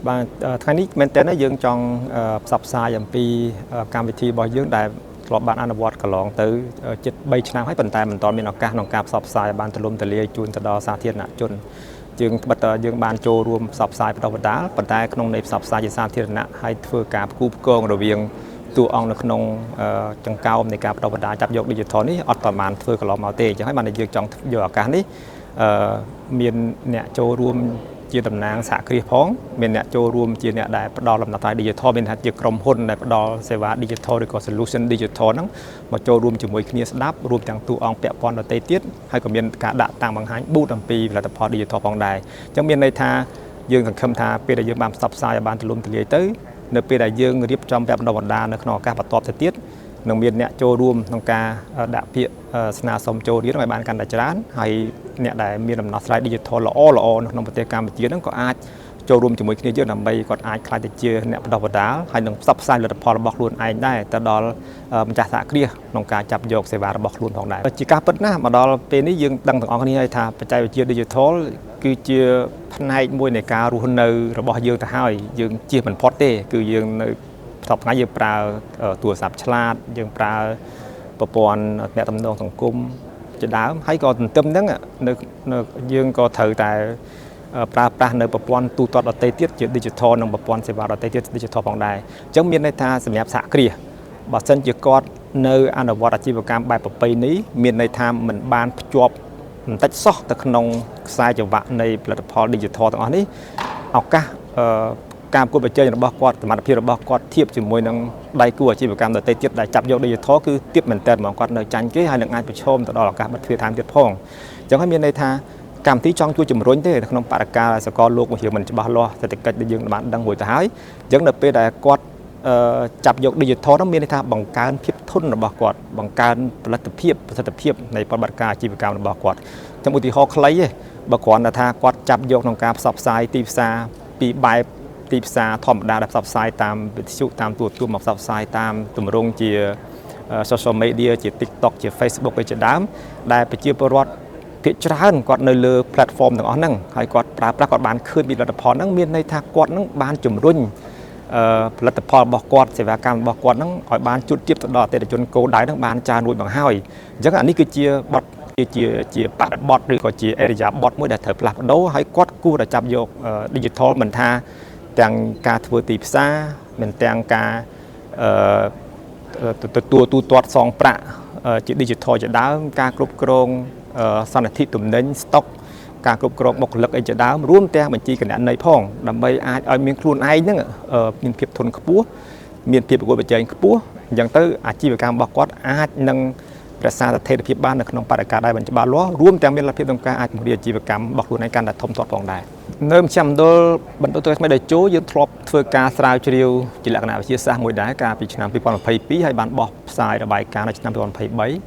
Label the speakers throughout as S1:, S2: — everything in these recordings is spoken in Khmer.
S1: បាទថ្ងៃនេះមែនតើយើងចង់ផ្សព្វផ្សាយអំពីកម្មវិធីរបស់យើងដែលធ្លាប់បានអនុវត្តកន្លងទៅជិត3ឆ្នាំហើយប៉ុន្តែមិនទាន់មានឱកាសក្នុងការផ្សព្វផ្សាយបានទូលំទូលាយជូនទៅដល់សាធារណជនយើងត្បិតតែយើងបានចូលរួមផ្សព្វផ្សាយបន្តបណ្ដាលប៉ុន្តែក្នុងន័យផ្សព្វផ្សាយជាសាធារណៈហើយធ្វើការផ្គូផ្គងរវាងតួអង្គនៅក្នុងចង្កោមនៃការបន្តបណ្ដាលចាប់យក Digital នេះអត់ប្រហែលធ្វើកន្លងមកទេអញ្ចឹងហើយបានយើងចង់យកឱកាសនេះមានអ្នកចូលរួមជាតំណាងសហគ្រាសផងមានអ្នកចូលរួមជាអ្នកដែលផ្ដល់ដំណោះស្រាយ Digital មានថាជាក្រុមហ៊ុនដែលផ្ដល់សេវា Digital ឬក៏ Solution Digital ហ្នឹងមកចូលរួមជាមួយគ្នាស្ដាប់រួមទាំងតួអង្គពាក់ព័ន្ធដទៃទៀតហើយក៏មានការដាក់តាំងបង្ហាញប៊ូតអំពីផលិតផល Digital ផងដែរអញ្ចឹងមានន័យថាយើងសង្ឃឹមថាពេលដែលយើងបានផ្សព្វផ្សាយឲ្យបានទូលំទូលាយទៅនៅពេលដែលយើងរៀបចំពាក់បណ្ដុះបណ្ដាលនៅក្នុងឱកាសបន្ទាប់ទៅទៀតនឹងមានអ្នកចូលរួមក្នុងការដាក់ពាក្យស្នើសុំចូលរៀនឲ្យបានកាន់តែច្រើនហើយអ្នកដែលមានដំណោះស្រាយ Digital ល្អនៅក្នុងប្រទេសកម្ពុជាហ្នឹងក៏អាចចូលរួមជាមួយគ្នាយើងដើម្បីគាត់អាចខ្លាយទៅជាអ្នកបណ្ដុះបណ្ដាលហើយនឹងផ្សព្វផ្សាយផលិតផលរបស់ខ្លួនឯងដែរទៅដល់ម្ចាស់សហគ្រាសក្នុងការចាប់យកសេវារបស់ខ្លួនផងដែរជាការពិតណាស់មកដល់ពេលនេះយើងដឹងទាំងអស់គ្នាហើយថាបច្ចេកវិទ្យា Digital គឺជាផ្នែកមួយនៃការរស់នៅរបស់យើងទៅហើយយើងជៀសមិនផុតទេគឺយើងនៅសប្តាហ៍ថ្ងៃយើងប្រើទូរស័ព្ទឆ្លាតយើងប្រើប្រព័ន្ធអ្នកទំនងសង្គមជាដើមហើយក៏ទន្ទឹមហ្នឹងនៅយើងក៏ត្រូវតែប្រើប្រាស់នៅប្រព័ន្ធទូទាត់ដទៃទៀតជា Digital និងប្រព័ន្ធសេវាដទៃទៀត Digital ផងដែរអញ្ចឹងមានន័យថាសម្រាប់សហគ្រាសបើសិនជាគាត់នៅអនុវត្តអាជីវកម្មបែបប្រពៃណីមានន័យថាមិនបានភ្ជាប់បន្តិចសោះទៅក្នុងខ្សែចង្វាក់នៃផលិតផល Digital ទាំងអស់នេះឱកាសការប្រកួតប្រជែងរបស់គាត់សមត្ថភាពរបស់គាត់ធៀបជាមួយនឹងដៃគូអាជីវកម្មដទៃទៀតដែលចាប់យក Digital គឺទាបមែនតើហ្មងគាត់នៅចាញ់គេហើយនឹងអាចប្រឈមទៅដល់ឱកាសបិទទ្វារថែមទៀតផងអញ្ចឹងហើយមានន័យថាកម្មវិធីចង់ជួយជំរុញទេនៅក្នុងបរិការសកលលោកមួយរឿងមិនច្បាស់លាស់សេដ្ឋកិច្ចដែលយើងបានដឹងមួយទៅហើយអញ្ចឹងនៅពេលដែលគាត់ចាប់យក Digital នោះមានន័យថាបង្កើនភាពធន់របស់គាត់បង្កើនផលិតភាពប្រសិទ្ធភាពនៃបរិការអាជីវកម្មរបស់គាត់ខ្ញុំឧទាហរណ៍ខ្លីទេបើគ្រាន់តែថាគាត់ចាប់យកក្នុងការផ្សព្វផ្សាយទីផ្សារពីបែបទីផ្សារធម្មតាដែលផ្សព្វផ្សាយតាមវិទ្យុតាមទូរទស្សន៍មកផ្សព្វផ្សាយតាមទម្រង់ជា social media ជា TikTok ជា Facebook ជាដើមដែលប្រជាពលរដ្ឋភាគច្រើនគាត់នៅលើ platform ទាំងអស់ហ្នឹងហើយគាត់ប្រើប្រាស់គាត់បានឃើញពីផលិតផលហ្នឹងមានន័យថាគាត់ហ្នឹងបានជំរុញផលិតផលរបស់គាត់សេវាកម្មរបស់គាត់ហ្នឹងឲ្យបានជូតជាបទៅដល់អតិថិជនគោលដៅហ្នឹងបានច្រើនរួចមកហើយអញ្ចឹងអានេះគឺជាបទជាបរិបទឬក៏ជាអរិយាបទមួយដែលត្រូវផ្លាស់ប្ដូរហើយគាត់គួរតែចាប់យក Digital មិនថាទាំងការធ្វើទីផ្សារមិនទាំងការទទួលទូទាត់សងប្រាក់ជា Digital ជាដើមការគ្រប់គ្រងសន្និធិទំនិញ stock ការគ្រប់គ្រងបុគ្គលិកអីជាដើមរួមទាំងបញ្ជីគណនេយ្យផងដើម្បីអាចឲ្យមានខ្លួនឯងហ្នឹងមានភាពធន់ខ្ពស់មានភាពប្រកួតប្រជែងខ្ពស់អញ្ចឹងទៅអាជីវកម្មរបស់គាត់អាចនឹងរក្សាស្ថិរភាពបាននៅក្នុងបរិយាកាសដែលមិនច្បាស់លាស់រួមទាំងមានលទ្ធភាពក្នុងការអាចពង្រីកអាជីវកម្មរបស់ខ្លួនឯងកាន់តែធំធាត់ផងដែរនៅមជ្ឈមណ្ឌលបន្តទៅថ្មីដែលចូលយើងធ្លាប់ធ្វើការស្រាវជ្រាវជាលក្ខណៈវិទ្យាសាស្ត្រមួយដែរកាលពីឆ្នាំ2022ហើយបានបោះផ្សាយរបាយការណ៍នៅឆ្នាំ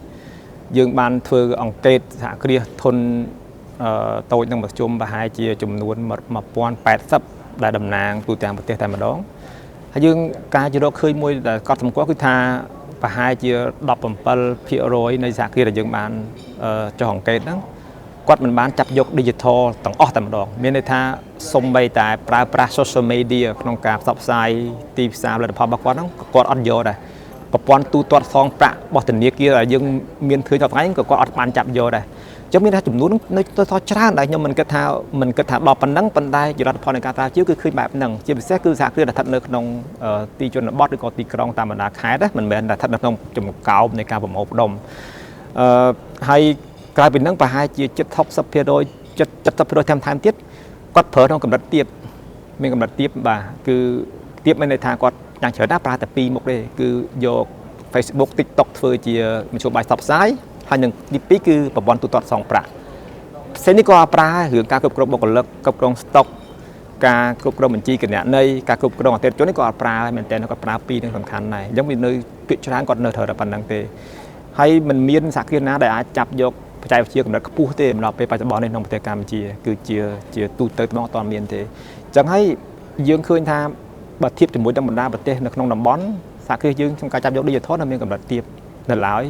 S1: 2023យើងបានធ្វើអង្កេតសហគ្រាសធនតូចនិងមធ្យមប្រហែលជាចំនួន1080ដែលតំណាងទូទាំងប្រទេសតែម្ដងហើយយើងការជ្រកឃើញមួយដែលកត់សម្គាល់គឺថាប្រហែលជា17% នៃសហគ្រាសដែលយើងបានចុះអង្កេតហ្នឹងគាត់មិនបានចាប់យក Digital ទាំងអស់តែម្ដងមានន័យថាសូម្បីតែប្រើប្រាស់ social media ក្នុងការផ្សព្វផ្សាយទីផ្សារផលិតផលរបស់គាត់ហ្នឹងគាត់អត់យកដែរប្រព័ន្ធទូទាត់សងប្រាក់របស់ធនាគារដែលយើងមានឃើញដល់ថ្ងៃហ្នឹងក៏គាត់អត់បានចាប់យកដែរអញ្ចឹងមានថាចំនួននៅទៅច្រើនដែលខ្ញុំមិនគិតថាដល់ប៉ុណ្ណឹងប៉ុន្តែជាលទ្ធផលនៃការស្រាវជ្រាវគឺឃើញបែបហ្នឹងជាពិសេសគឺសហគ្រាសដែលស្ថិតនៅក្នុងទីជនបទឬក៏ទីក្រុងតាមបណ្ដាខេត្តមិនមែនតែស្ថិតនៅក្នុងចំកោបនៃការប្រមូលផ្ដុំហើយក្រៅពីហ្នឹងប្រហែលជា70% ថែមទៀតគាត់ប្រើក្នុងកម្រិតទាបមានកម្រិតទាបបាទគឺទាបមានន័យថាគាត់យ៉ាងច្រើនណាស់ប្រើតែ2មុខទេគឺយក Facebook TikTok ធ្វើជាមធ្យោបាយផ្សព្វផ្សាយហើយនឹងទី2គឺប្រព័ន្ធទូទាត់សងប្រាក់ផ្សេងនេះក៏ប្រើរឿងការគ្រប់គ្រងបុគ្គលិកគ្រប់គ្រង stock ការគ្រប់គ្រងបញ្ជីគណនេយ្យការគ្រប់គ្រងអតិថិជននេះក៏អត់ប្រើមែនតើគាត់ប្រើ2នឹងសំខាន់ដែរអញ្ចឹងវានៅភាគច្រើនគាត់នៅត្រូវតែប៉ុណ្្នឹងទេហើយมันមានសហគ្រាសណាដែលអាចចាប់យកបច្ចេកវិទ្យាកម្រិតខ្ពស់ទេមកដល់ពេលបច្ចុប្បន្ននេះក្នុងប្រទេសកម្ពុជាគឺជាទូទៅថ្មអត់មានទេអញ្ចឹងហើយយើងឃើញថាបើធៀបជាមួយនឹងបណ្ដាប្រទេសនៅក្នុងតំបន់សហគ្រាសយើងក្នុងការចាប់យក Digital នៅមានកម្រិតទាបនៅឡើយ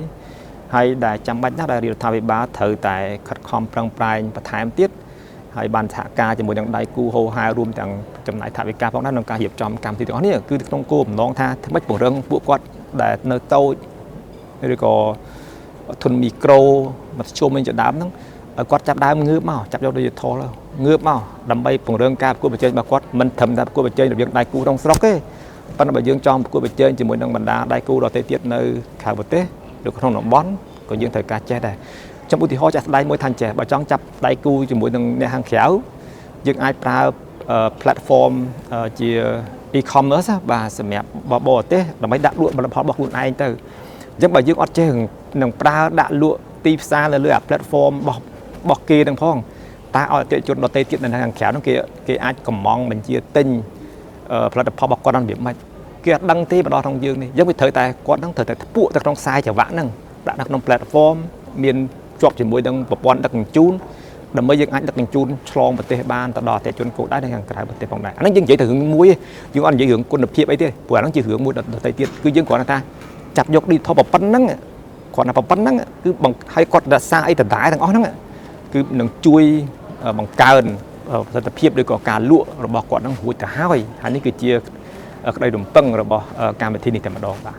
S1: ហើយដែលចាំបាច់ណាស់ដែលរដ្ឋាភិបាលត្រូវតែខិតខំប្រឹងប្រែងបន្ថែមទៀត ហើយបានសហការជាមួយនឹងដៃគូហោហែរួមទាំងចំណាយថវិកាផងដែរក្នុងការរៀបចំកម្មវិធីទាំងអស់នេះគឺក្នុងគោលបំណងថាធ្វើម៉េចពង្រឹងពួកគាត់ដែលនៅតូចឬក៏ធនមីក្រូមធ្យមជាដើមហ្នឹងឲ្យគាត់ចាប់ដើមងើបមកចាប់យក digital ងើបមកដើម្បីពង្រឹងការប្រកួតប្រជែងរបស់គាត់មិនត្រឹមតែប្រកួតប្រជែងរវាងដៃគូក្នុងស្រុកទេប៉ុន្តែបើយើងចង់ប្រកួតប្រជែងជាមួយនឹងបណ្ដាដៃគូដទៃទៀតនៅក្រៅប្រទេសឬក្នុងតំបន់ក៏យើងត្រូវការចេះដែរចំឧទាហរណ៍ចាស់ស្ដែងមួយថាចេះបើចង់ចាប់ដៃគូជាមួយនឹងអ្នកខាងក្រៅយើងអាចប្រើ platform ជា e-commerce បាទសម្រាប់បរទេសដើម្បីដាក់លក់ផលិតផលរបស់ខ្លួនឯងទៅអញ្ចឹងបើយើងអត់ចេះនឹងប្រើដាក់លក់ទីផ្សារនៅលើ platform របស់គេទាំងផងតែឲ្យអតិថិជនដទៃទៀតនៅខាងក្រៅនោះគេអាចកម្មង់បញ្ជាទិញផលិតផលរបស់គាត់នឹងវាមិនគេអត់ដឹងទេបដោះក្នុងយើងនេះយើងវាត្រូវតែគាត់នឹងត្រូវតែធ្ពួកទៅក្នុងខ្សែចង្វាក់ហ្នឹងដាក់នៅក្នុង platform មានជាប់ជាមួយនឹងប្រព័ន្ធដឹកជញ្ជូនដើម្បីយើងអាចដឹកជញ្ជូនឆ្លងប្រទេសបានទៅដល់អតិថិជនគោលដៅនៅខាងក្រៅប្រទេសផងដែរអាហ្នឹងយើងនិយាយទៅរឿងមួយយើងអត់និយាយរឿងគុណភាពអីទេព្រោះអាហ្នឹងជារឿងមួយដទៃទៀតគឺយើងគ្រាន់តែថាចាប់យក digital ប៉ុណ្ណឹងគាត់ថាប៉ុណ្ណឹងគឺឲ្យគាត់រក្សាអីដដែលទាំងអស់ហ្នឹងគឺនឹងជួយបង្កើនប្រសិទ្ធភាពឬក៏ការលក់របស់គាត់នឹងរួចទៅហើយនេះគឺជាក្តីរំពឹងរបស់កម្មវិធីនេះតែម្ដងបាទ